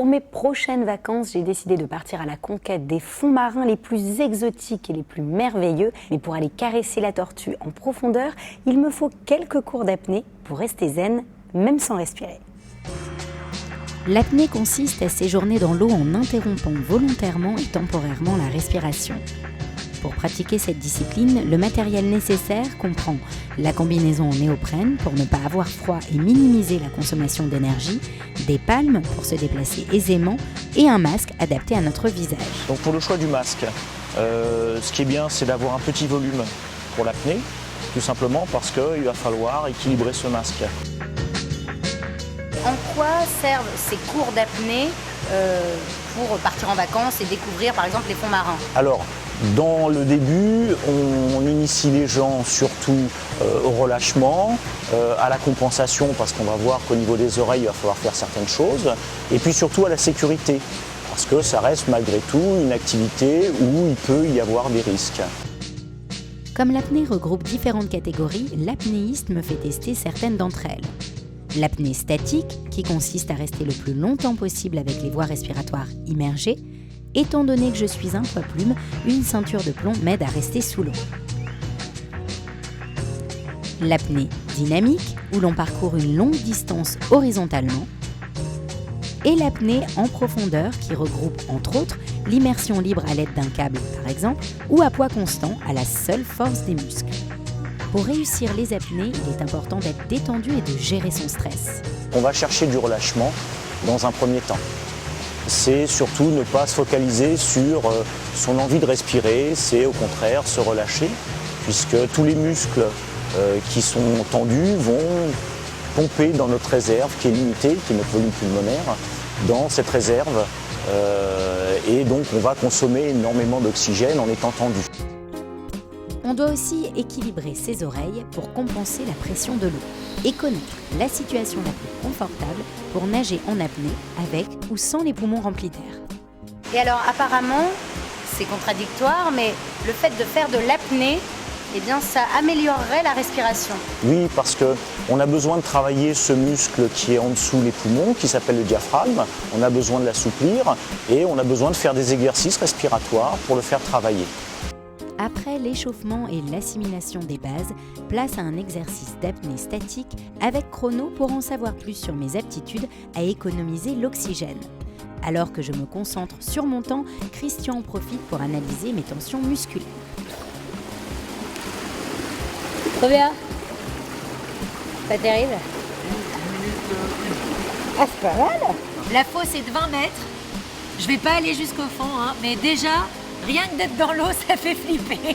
Pour mes prochaines vacances, j'ai décidé de partir à la conquête des fonds marins les plus exotiques et les plus merveilleux. Mais pour aller caresser la tortue en profondeur, il me faut quelques cours d'apnée pour rester zen, même sans respirer. L'apnée consiste à séjourner dans l'eau en interrompant volontairement et temporairement la respiration. Pour pratiquer cette discipline, le matériel nécessaire comprend la combinaison en néoprène pour ne pas avoir froid et minimiser la consommation d'énergie, des palmes pour se déplacer aisément et un masque adapté à notre visage. Donc pour le choix du masque, ce qui est bien, c'est d'avoir un petit volume pour l'apnée, tout simplement parce qu'il va falloir équilibrer ce masque. En quoi servent ces cours d'apnée pour partir en vacances et découvrir par exemple les fonds marins? Alors, dans le début, on initie les gens surtout au relâchement, à la compensation parce qu'on va voir qu'au niveau des oreilles, il va falloir faire certaines choses, et puis surtout à la sécurité, parce que ça reste malgré tout une activité où il peut y avoir des risques. Comme l'apnée regroupe différentes catégories, l'apnéiste me fait tester certaines d'entre elles. L'apnée statique, qui consiste à rester le plus longtemps possible avec les voies respiratoires immergées. Étant donné que je suis un poids-plume, une ceinture de plomb m'aide à rester sous l'eau. L'apnée dynamique, où l'on parcourt une longue distance horizontalement. Et l'apnée en profondeur, qui regroupe entre autres l'immersion libre à l'aide d'un câble par exemple, ou à poids constant à la seule force des muscles. Pour réussir les apnées, il est important d'être détendu et de gérer son stress. On va chercher du relâchement dans un premier temps. C'est surtout ne pas se focaliser sur son envie de respirer, c'est au contraire se relâcher, puisque tous les muscles qui sont tendus vont pomper dans notre réserve qui est limitée, qui est notre volume pulmonaire, dans cette réserve, et donc on va consommer énormément d'oxygène en étant tendu. On doit aussi équilibrer ses oreilles pour compenser la pression de l'eau et connaître la situation la plus confortable pour nager en apnée avec ou sans les poumons remplis d'air. Et alors apparemment, c'est contradictoire, mais le fait de faire de l'apnée, eh bien, ça améliorerait la respiration. Oui, parce qu'on a besoin de travailler ce muscle qui est en dessous les poumons, qui s'appelle le diaphragme. On a besoin de l'assouplir et on a besoin de faire des exercices respiratoires pour le faire travailler. Après l'échauffement et l'assimilation des bases, place à un exercice d'apnée statique avec chrono pour en savoir plus sur mes aptitudes à économiser l'oxygène. Alors que je me concentre sur mon temps, Christian en profite pour analyser mes tensions musculaires. Trop bien. Pas terrible. Ah, c'est pas mal. La fosse est de 20 mètres. Je vais pas aller jusqu'au fond, hein, mais déjà, rien que d'être dans l'eau, ça fait flipper.